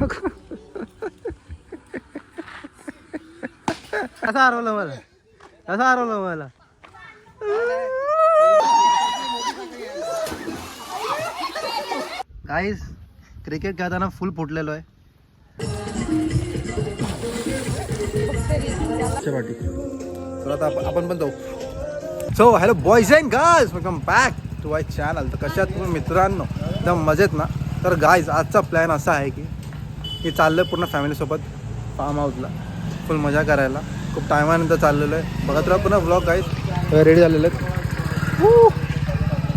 कसं हरवलं मला गाईस क्रिकेट खेळताना फुल फुटलेलो आहे. तर आता आपण पण जाऊ. So hello boys and girls, welcome back to my channel. तर कशात तुम्ही मित्रांनो, एकदम मजेत ना. तर गाईज आजचा प्लॅन असा आहे की चाललं आहे पूर्ण फॅमिलीसोबत फार्म हाऊसला फुल मजा करायला. खूप टायमानंतर चाललेलो आहे. बघत राहा पुन्हा ब्लॉग. गाईज रेडी झालेले आहेत.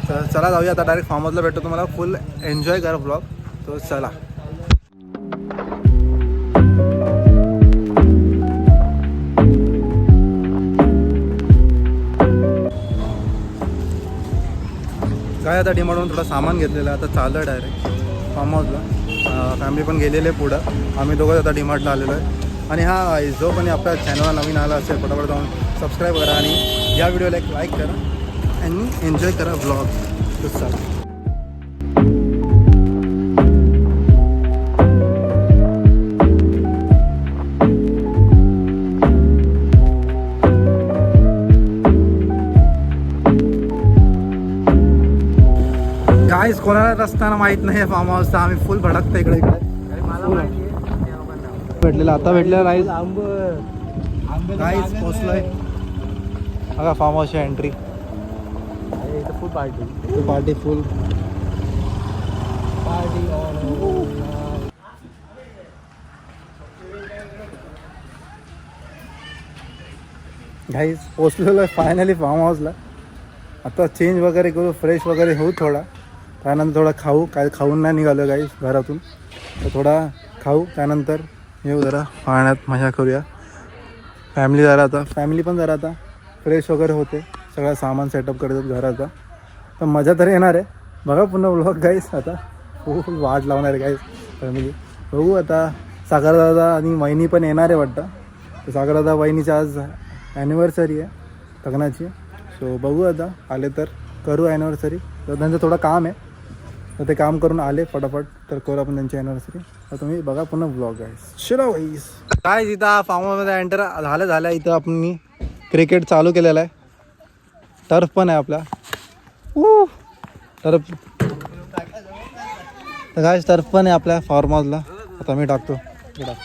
तर चला जाऊया आता डायरेक्ट फार्म हाऊसला भेटतो तुम्हाला. फुल एन्जॉय करा ब्लॉग. तो चला. काय आता डीमार्टवरून थोडं सामान घेतलेलं आहे. आता चाललं डायरेक्ट फार्म हाऊसला. फॅमिली पण गेलेले पुढं. आम्ही दोघंच आता डीमार्टला आलेलो आहे. आणि हा जो पण आपल्या चॅनलला नवीन आला असेल फटाफट जाऊन सबस्क्राईब करा आणि या व्हिडिओला एक लाईक करा आणि एन्जॉय करा ब्लॉग. तो चला. गाईस कोणाला रस्ता माहित नाही फार्म हाऊसचा. आम्ही फुल भडकतो इकडे भेटलेला. आता भेटलेला राईस गाईस पोचलोय बघा फार्म हाऊसची entry. Full party full guys पोचलेलो आहे फायनली फार्म हाऊसला. आता चेंज वगैरे करू, फ्रेश वगैरे होऊ थोडा. त्यानंतर थोडा खाऊ. काय खाऊन नाही निघालो गाईस घरातून. तर थोडा खाऊ त्यानंतर येऊ जरा पाण्यात मजा करूया. फॅमिली पण जरा आता फ्रेश वगैरे होते. सगळं सामान सेटअप करतात घराचा. तर मजा तर येणार आहे. बघा पुन्हा व्लॉग गाईस. आता खूप वाट लावणार आहे गाईस फॅमिली. बघू आता. सागरदादा आणि वहिनी पण येणार आहे वाटतं. तर सागरदादा वहिनीची आज ॲनिव्हर्सरी आहे लग्नाची. सो बघू आता आले तर करू ॲनिव्हर्सरी. तर त्यांचं थोडं काम आहे तर ते काम करून आले फटाफट तर करू आपण त्यांची ॲनिव्हर्सरी. तर तुम्ही बघा पुन्हा ब्लॉग गाईस. चलो गाईस. काय इथं फार्म हाऊसमध्ये एंटर झालं. इथं आपण क्रिकेट चालू केलेलं आहे. टर्फ पण आहे आपला टर्फ. तर गाईस टर्फ पण आहे आपल्या फार्म हाऊसला. आता मी टाकतो ठीक आहे.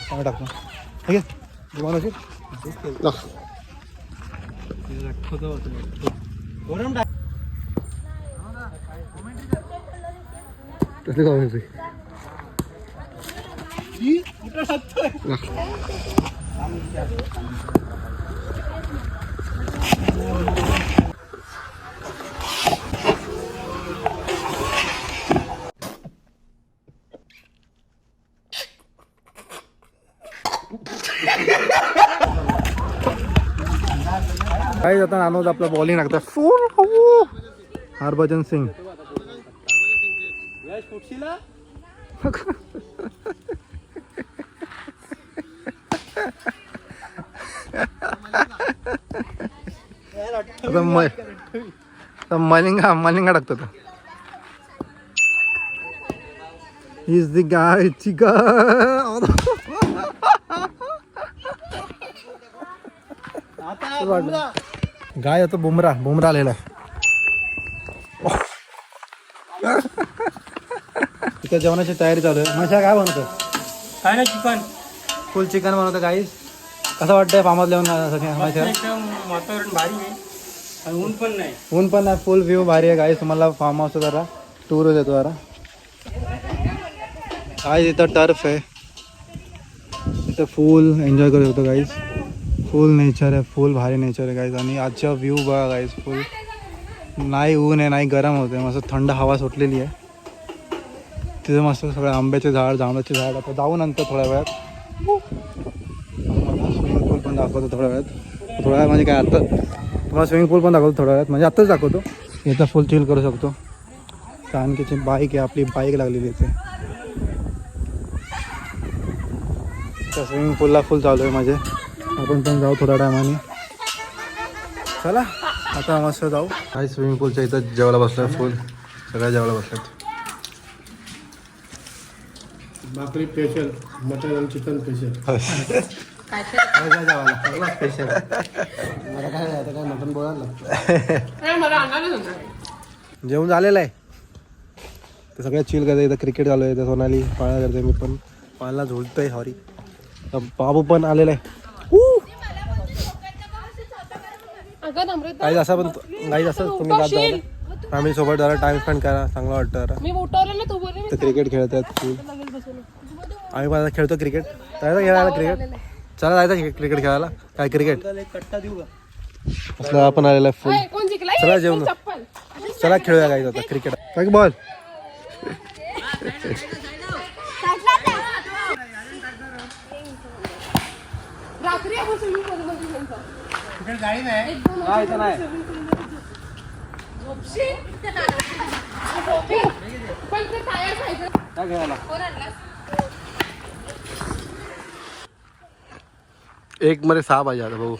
काय आता नानोद आपला बॉलिंग लागतं फुल. हरभजन सिंग मलिंगा टाकतो तो. Is the guy चिका. गाय आता बुमरा आलेला आहे. तिथं जेवणाची तयारी चालू आहे. मशा काय बनवतो? काय नाही, चिकन फुल चिकन बनवतं गाईस. कसं वाटतंय फार्मात येऊन? वातावरण भारी आहे आणि ऊन पण नाही. फुल व्ह्यू भारी आहे गाईस. तुम्हाला फार्म हाऊस जरा टूर देतो जरा. गाईस इथं टर्फ आहे. इथं फुल एन्जॉय करू शकतो गाईस. फुल नेचर आहे. फुल भारी नेचर आहे गाईस. आणि आजचा व्ह्यू बघा गाईस. फुल नाही ऊन आहे नाही गरम होते. मस्त थंड हवा सुटलेली आहे. तिथं मस्त सगळं आंब्याचे झाड जांभळाचे झाड. आता जाऊ नंतर थोड्या वेळात. स्विमिंग पूल पण दाखवतो थोड्या वेळात म्हणजे काय आता तुम्हाला स्विमिंग पूल पण दाखवतो थोड्या वेळात म्हणजे आत्ताच दाखवतो. इथं फुल चिल करू शकतो. आणखीची बाईक आहे आपली. बाईक लागलेली इथे. त्या स्विमिंग पूलला फुल चालू आहे म्हणजे आपण पण जाऊ थोड्या टायमाने. चला आता मस्त जाऊ. काही स्विमिंग पूलच्या इथं जेवायला बसलं फुल. सगळ्या जेवायला बसल्यात. भाकरी स्पेशल, मटन आणि चिकन स्पेशल. स्पेशल मला काय आता काय मटन बोलायला जेवण झालेलं आहे. ते सगळ्यात चिल करते. इथं क्रिकेट चालू आहे. इथं सोनाली पाळा करते. मी पण पाळला झोलतोय. सॉरी बाबू पण आलेला आहे. काही असं पण काही असं तुम्ही जात जा फॅमिली सोबत जरा टाइम स्पेंड करा. चांगलं वाटतं जरा. तर क्रिकेट खेळत आहेत. आम्ही पण आता खेळतो क्रिकेट. जायचं खेळायला क्रिकेट. चला जायचं क्रिकेट खेळायला. काय क्रिकेट असलं आपण आलेला आहे फुल. चला जेवण चला खेळूया काय आता क्रिकेट. काय बॉल एक मध्ये 6 पाहिजे आता भाऊ.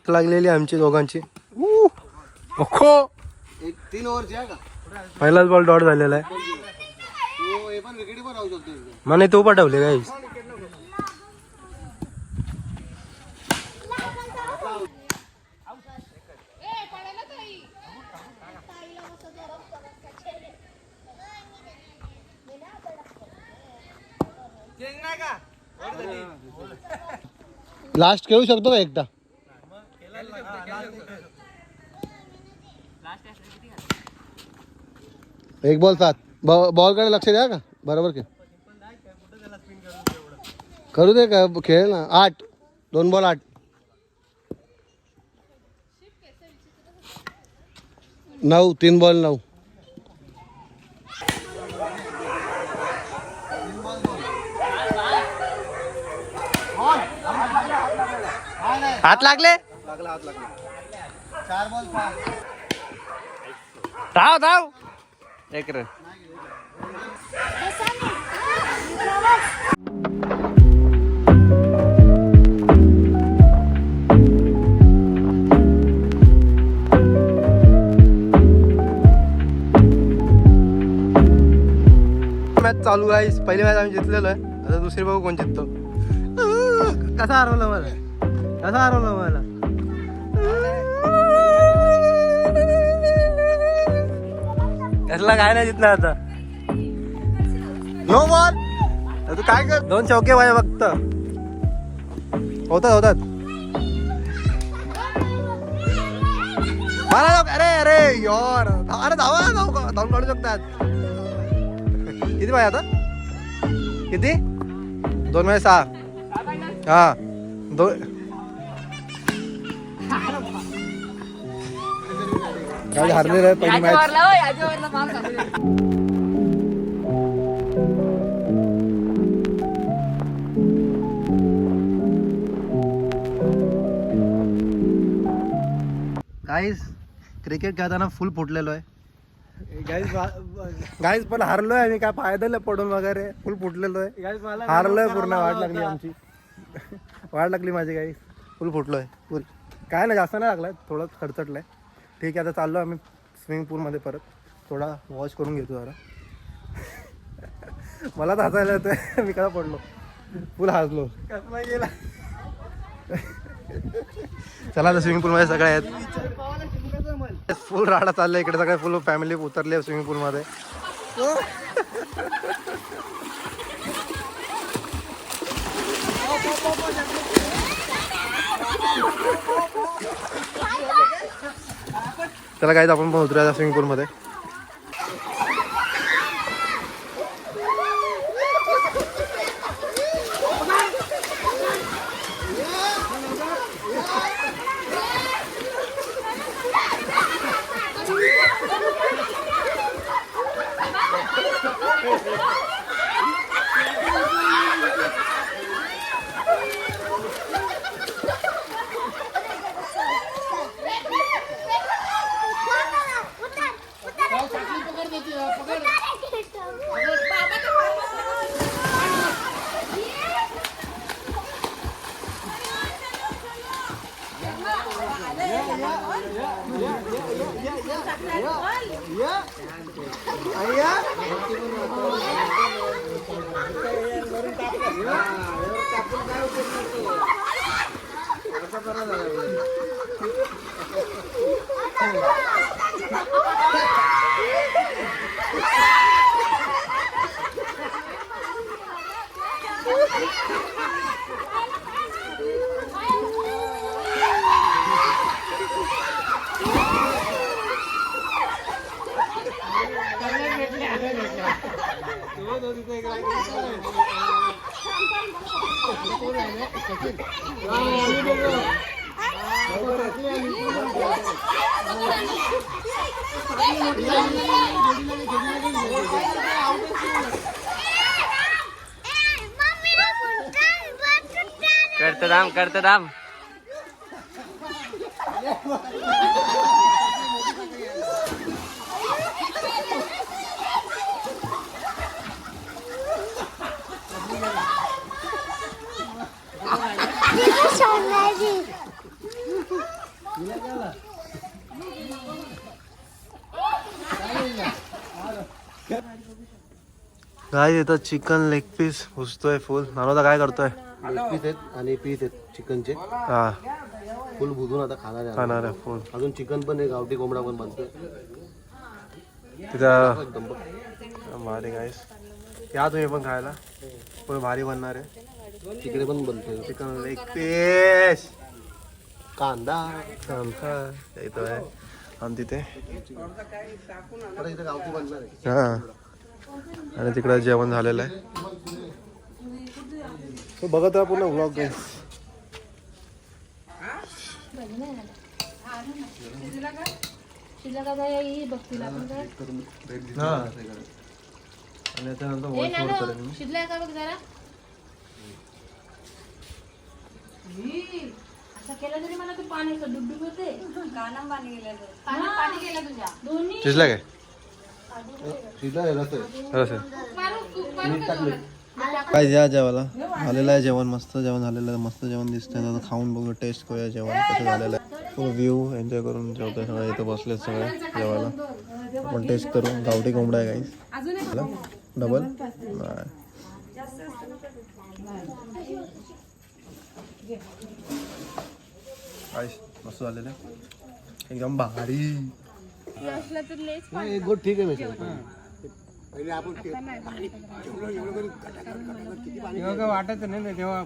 लागलेली आमची दोघांची. एक 3 ओव्हरची आहे का? पहिलाच बॉल डॉट झालेला आहे. हे पण विकेट पण राहू शकतो. म्हणे तू पाठवले काय. लास्ट खेळू शकतो का एकटा. एक बॉल 7 बॉल कडे लक्ष द्या का बरोबर के करू दे का खेळ ना. 8 2 बॉल 8 9 3 बॉल 9. हात लागले. 4 बॉल 5. धाव धाव एक रन. मॅच चालू आहे. पहिली मॅच आम्ही जिंकलेलो आहे. आता दुसरी बघू कोण जिंकतो. कसा हरवलं मला. कसा हरवलं मला. कसला काय नाही जिंकणार आता. No ball. तू काय कर. 2 चौके पाहिजे फक्त. होतात होतात. मला अरे अरे यार अरे धावा धावून काढू शकतात. किती पाहिजे आता. किती 2 मध्ये 6. हा 2 काय हरलेलं आहे पहिली मॅच. गाईज क्रिकेट खेळताना फुल फुटलेलो आहे. गाईज पण हारलोय आम्ही. काय फायदा नाही पडून वगैरे. फुल फुटलेलो आहे. हारलोय पूर्ण. वाट लागली आमची. वाट लागली माझी. गाईज फुल फुटलोय फुल. काय नाही जास्त नाही लागलाय. थोडं खडचटलंय. ठीक आहे आता चाललो आम्ही स्विमिंग पूलमध्ये परत. थोडा वॉश करून घेतो जरा. मला तर हसायला येतं. मी कसा पडलो. फुल हसलो. गेला. चला आता स्विमिंग पूलमध्ये सगळे आहेत. फुल राडा चाललाय इकडे. सगळे फुल फॅमिली उतरली स्विमिंग पूलमध्ये. चला काय आपण पण उतरूया स्विमिंग पूलमध्ये. करतो राम गाईस इथं चिकन लेग पीस भुजतोय फुल. नानोदा काय करतोय? पीस आहेत आणि पीस आहेत चिकनचे हा फुल भुजून आता खाणार आहे फुल. अजून चिकन पण आहे, गावठी कोंबडा पण बनतोय तिथं एकदम बघ. भारी गाईस. या तुम्ही पण खायला. फुल भारी बनणार आहे. तिकडे पण बनतोय चिकन लेग पीस कांदा इथं आहे आणि तिथे आता इथे गावठी बनणार आहे. हा आणि तिकडे जेवण झालेलं आहे. तो बघत राहा पूर्ण व्लॉग गाईस. हा आणि त्यानंतर वॉइस ओव्हर करेन मी. शिजलाय का बघ जरा. असं केलं तरी मला तू पाणी डुबडुब होते. कानाम पाणी गेलं पाणी गेलं तुझ्या दोन्ही शिजला काय? शिजला आहे रस्ते. काय या जेवायला झालेलं आहे जेवण. मस्त जेवण झालेलं आहे. मस्त जेवण दिसतंय. आता खाऊन बघू, टेस्ट करूया जेवण कसं झालेलं आहे. फुल व्ह्यू एन्जॉय करून जेवतोय. सगळे इथं बसले सगळे जेवायला. आपण टेस्ट करू. गावठी कोंबडा आहे गाईस. डबल मस्त झालेलं आहे. एकदम भारी. एक गोट ठीक आहे मिसळ. तेव्हा वाटत नाही ना, तेव्हा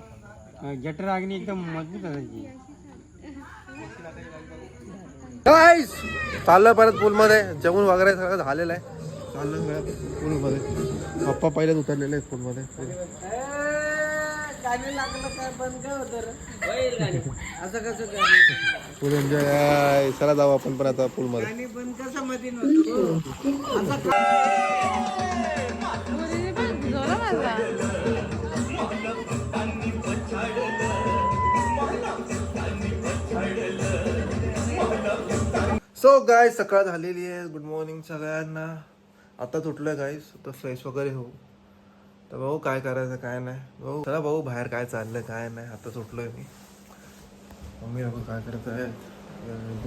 जठर अग्नी एकदम मजबूत असायची. गाईस चाललं परत पूलमध्ये. जेवण वगैरे सगळं झालेलं आहे. चाललं पूलमध्ये. पप्पा पहिलेच उतरलेले आहेत पूलमध्ये. फुल एन्जॉय. चला जाऊ आपण पण आता पूलमध्ये. सो गाईस सकाळ झालेली आहे. गुड मॉर्निंग सगळ्यांना. आता उठलोय गाईस. आता फ्रेश वगैरे होऊ. तर भाऊ काय करायचं काय नाही. भाऊ चला भाऊ बाहेर काय चाललंय काय नाही. आताच उठलोय मी. मम्मी लोक काय करत आहे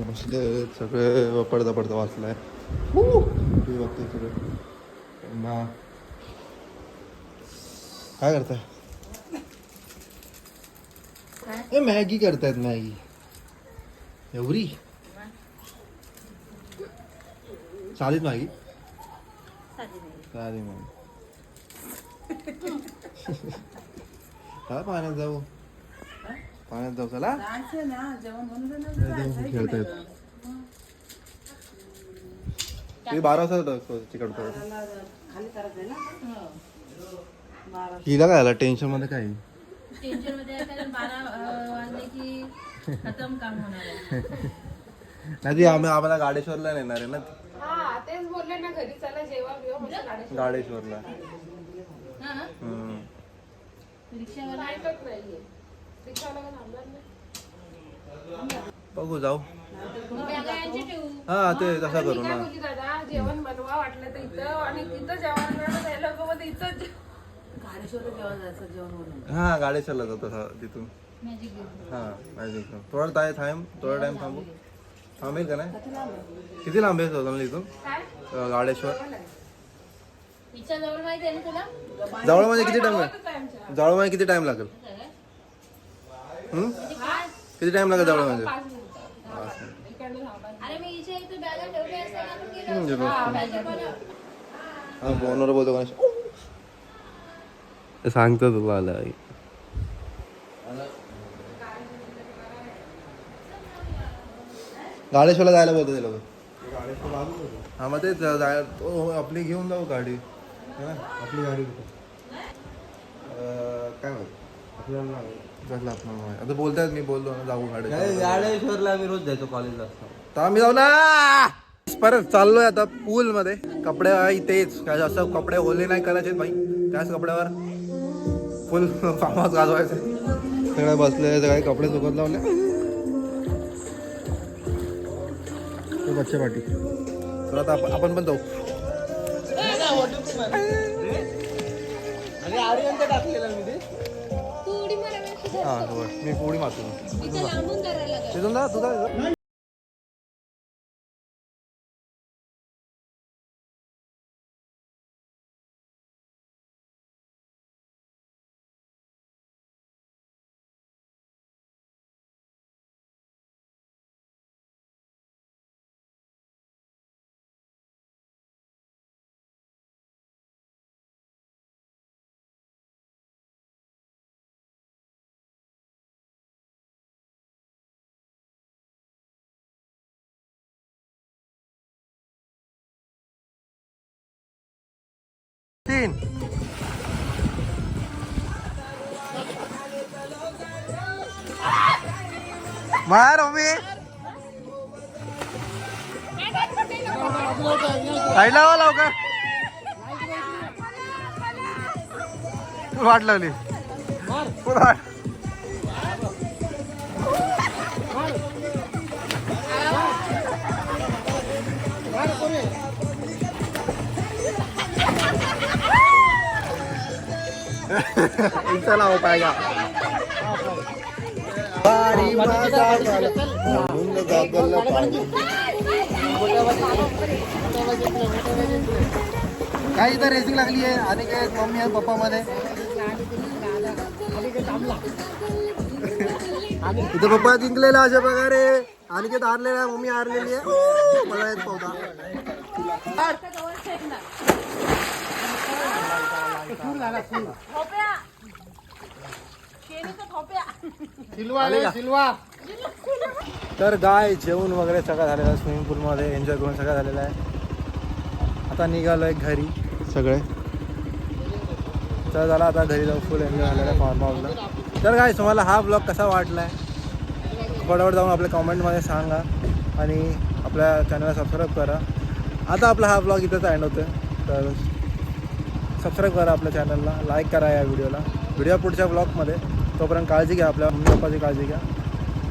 बसले सगळे. पडता पडता वाचलाय बघते सगळे. काय करताय? मॅगी करतायत. मॅगी एवढी साधीच मॅगी. साधी मॅगी. चला पाण्यात जाऊ. पाण्यात जाऊ चला. खेळतायत ते 12 वाजता तिकडतो. हिला काय झालं? टेन्शन मध्ये काय? टेन्शन मध्ये आहे कारण 12 वाजले की खतम काम होणार आहे. नाही ती आम्हाला गाडेश्वरला नेणार आहे ना. तेच बोलले ना घरी चला जेवण घेऊ गाडेश्वरला. रिक्षावाला ऐकत नाहीये. रिक्षावाला थांबणार नाही. बघू जाऊ. यांची ठेवू. हा ते तसं मी करू काय ना. बोलली दादा जेवण बनवा वाटलं तर इथं आणि तिथं जेवण बनवलं लोक मध्ये इथं हा गाडेश्वरला जाऊ तसा तिथून. मॅजिक घेऊ. हा मॅजिक थोडा टाइम थांबू. थांबेल का नाही? किती लांब आहे सोनल इथून गाडेश्वर? तिच्या जवळ माहिती आहे ना तुला? जवळ म्हणजे किती टाइम लागेल? जवळ म्हणजे किती टाइम लागेल? किती टाइम लागेल जवळ म्हणजे? अरे मी इथे इथे बॅगा ठेवली असते ना आपण गेलो. फोनवर बोलतो गणेश. सांगतो तुला आलं. गाडेश्वरला जायला बोलतो ते लोक. हा मग तेच आपली घेऊन जाऊ गाडी. आपली गाडी काय म्हणतो आपल्याला आता बोलतायत मी बोललो ना जाऊ गाडी. गाडेश्वरला आम्ही रोज जायचो कॉलेजला असतो. तर आम्ही जाऊ ना. परत चाललोय आता पूल मध्ये. कपडे तेच काय असं कपडे ओले नाही करायचे भाई. त्याच कपड्यावर फुल फार्म हाऊस गाजवायचे. सगळे बसले सगळे कपडे सुकत लावले. बच्चे पाठी तर आता आपण पण जाऊ. तू उडी मारायला हा मी पोळी मारतो. इथे लांबून करायला लागेल. तिथून जा तुझा. तीन मार उभी साईडला हो लवकर. वाट लावली वाट. चला हो पाएगा. काय इथं रेसिंग लागली आहे आणि काय मम्मी आणि पप्पा मध्ये. इथं पप्पा जिंकलेला अशा प्रकारे आणि काय हारलेला आहे. मम्मी हारलेली आहे. मला येत पावता. तर गाय जेवण वगैरे सगळं झालेलं आहे. स्विमिंग पूलमध्ये एन्जॉय करून सगळं झालेलं आहे. आता निघालो आहे घरी सगळे. तर झाला आता घरी जाऊ. फुल एन्जॉय झालेला आहे फार्म हाऊसला. तर काय तुम्हाला हा ब्लॉग कसा वाटला आहे फटाफट जाऊन आपल्या कॉमेंटमध्ये सांगा आणि आपल्या चॅनलला सबस्क्राईब करा. आता आपला हा ब्लॉग इथंच एंड होतो. तर सबस्क्राईब करा आपल्या चॅनलला. लाईक करा या व्हिडिओला. व्हिडिओ पुढच्या ब्लॉगमध्ये. तोपर्यंत काळजी घ्या. आपल्या मम्मी पप्पाची काळजी घ्या.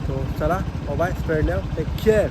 तो चला bye. Spread love. Take care.